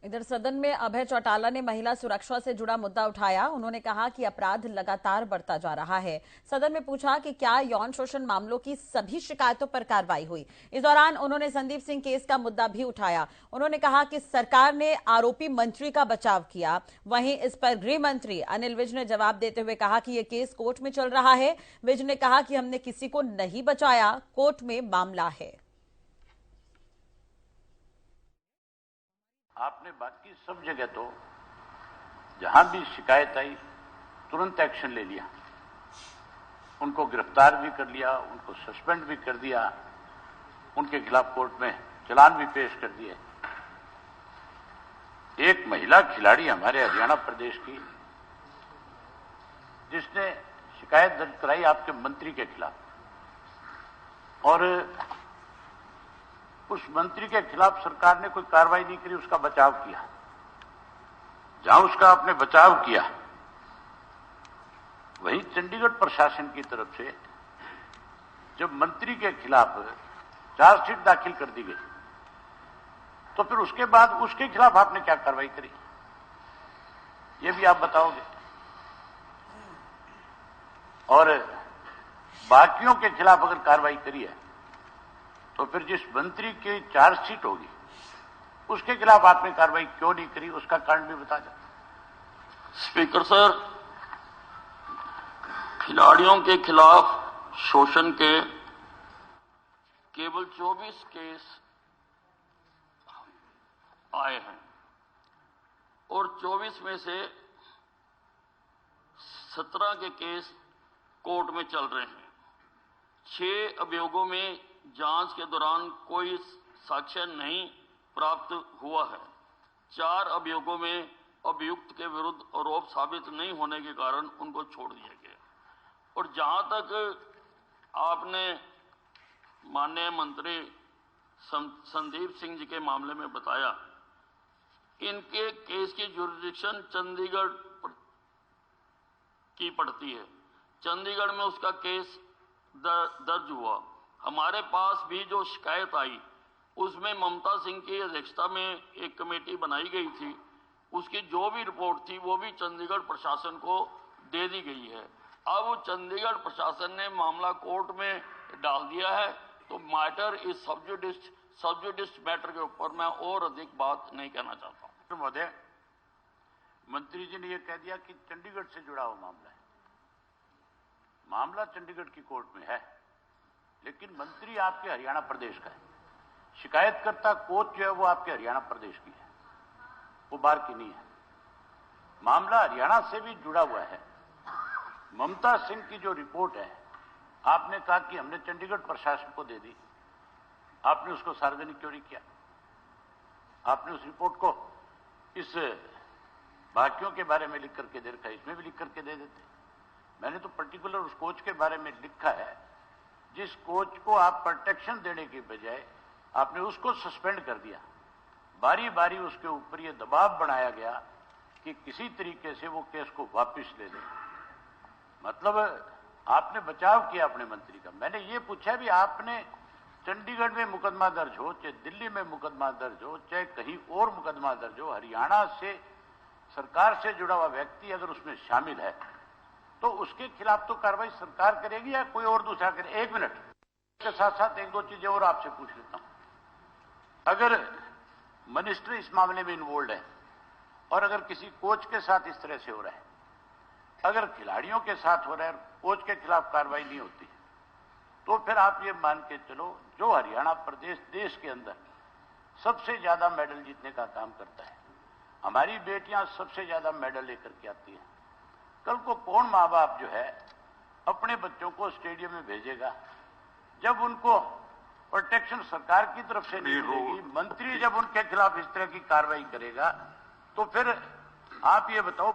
इधर सदन में अभय चौटाला ने महिला सुरक्षा से जुड़ा मुद्दा उठाया। उन्होंने कहा कि अपराध लगातार बढ़ता जा रहा है। सदन में पूछा कि क्या यौन शोषण मामलों की सभी शिकायतों पर कार्रवाई हुई। इस दौरान उन्होंने संदीप सिंह केस का मुद्दा भी उठाया। उन्होंने कहा कि सरकार ने आरोपी मंत्री का बचाव किया। वहीं इस पर गृह मंत्री अनिल विज ने जवाब देते हुए कहा कि यह केस कोर्ट में चल रहा है। विज ने कहा कि हमने किसी को नहीं बचाया, कोर्ट में मामला है। आपने बाकी सब जगह तो जहां भी शिकायत आई तुरंत एक्शन ले लिया, उनको गिरफ्तार भी कर लिया, उनको सस्पेंड भी कर दिया, उनके खिलाफ कोर्ट में चालान भी पेश कर दिए। एक महिला खिलाड़ी हमारे हरियाणा प्रदेश की जिसने शिकायत दर्ज कराई आपके मंत्री के खिलाफ और उस मंत्री के खिलाफ सरकार ने कोई कार्रवाई नहीं करी, उसका बचाव किया। जहां उसका आपने बचाव किया वहीं चंडीगढ़ प्रशासन की तरफ से जब मंत्री के खिलाफ चार्जशीट दाखिल कर दी गई तो फिर उसके बाद उसके खिलाफ आपने क्या कार्रवाई करी, ये भी आप बताओगे। और बाकियों के खिलाफ अगर कार्रवाई करी है तो फिर जिस मंत्री की चार्जशीट होगी उसके खिलाफ आपने कार्रवाई क्यों नहीं करी, उसका कारण भी बता दें। स्पीकर सर, खिलाड़ियों के खिलाफ शोषण के केवल 24 केस आए हैं और 24 में से 17 के केस कोर्ट में चल रहे हैं। 6 अभियोगों में जांच के दौरान कोई साक्ष्य नहीं प्राप्त हुआ है। 4 अभियोगों में अभियुक्त के विरुद्ध आरोप साबित नहीं होने के कारण उनको छोड़ दिया गया। और जहां तक आपने माननीय मंत्री संदीप सिंह जी के मामले में बताया, इनके केस की जुरिडिक्शन चंडीगढ़ की पड़ती है। चंडीगढ़ में उसका केस दर्ज हुआ। हमारे पास भी जो शिकायत आई उसमें ममता सिंह की अध्यक्षता में एक कमेटी बनाई गई थी, उसकी जो भी रिपोर्ट थी वो भी चंडीगढ़ प्रशासन को दे दी गई है। अब चंडीगढ़ प्रशासन ने मामला कोर्ट में डाल दिया है, तो मैटर इज सब्जुडिस मैटर के ऊपर मैं और अधिक बात नहीं कहना चाहता हूं। तो महोदय, मंत्री जी ने यह कह दिया कि चंडीगढ़ से जुड़ा हुआ मामला है। मामला चंडीगढ़ की कोर्ट में है, लेकिन मंत्री आपके हरियाणा प्रदेश का है। शिकायतकर्ता कोर्ट जो है वो आपके हरियाणा प्रदेश की है, वो बाहर की नहीं है। मामला हरियाणा से भी जुड़ा हुआ है। ममता सिंह की जो रिपोर्ट है, आपने कहा कि हमने चंडीगढ़ प्रशासन को दे दी, आपने उसको सार्वजनिक क्यों नहीं किया? आपने उस रिपोर्ट को इस बाकियों के बारे में लिख करके दे रखा है, इसमें भी लिख करके दे देते। मैंने तो पर्टिकुलर उस कोच के बारे में लिखा है जिस कोच को आप प्रोटेक्शन देने की बजाय आपने उसको सस्पेंड कर दिया। बारी बारी उसके ऊपर यह दबाव बनाया गया कि किसी तरीके से वो केस को वापस ले ले। मतलब आपने बचाव किया अपने मंत्री का। मैंने ये पूछा भी, आपने चंडीगढ़ में मुकदमा दर्ज हो, चाहे दिल्ली में मुकदमा दर्ज हो, चाहे कहीं और मुकदमा दर्ज हो, हरियाणा से सरकार से जुड़ा हुआ व्यक्ति अगर उसमें शामिल है तो उसके खिलाफ तो कार्रवाई सरकार करेगी या कोई और दूसरा करे। 1 मिनट के साथ साथ 1-2 चीजें और आपसे पूछ लेता हूं। अगर मिनिस्टर इस मामले में इन्वॉल्व है और अगर किसी कोच के साथ इस तरह से हो रहा है, अगर खिलाड़ियों के साथ हो रहा है, कोच के खिलाफ कार्रवाई नहीं होती, तो फिर आप ये मान के चलो जो हरियाणा प्रदेश देश के अंदर सबसे ज्यादा मेडल जीतने का काम करता है, हमारी बेटियां सबसे ज्यादा मेडल लेकर के आती हैं। कल को कौन माँ बाप जो है अपने बच्चों को स्टेडियम में भेजेगा जब उनको प्रोटेक्शन सरकार की तरफ से नहीं मिलेगी? मंत्री जब उनके खिलाफ इस तरह की कार्रवाई करेगा तो फिर आप ये बताओ।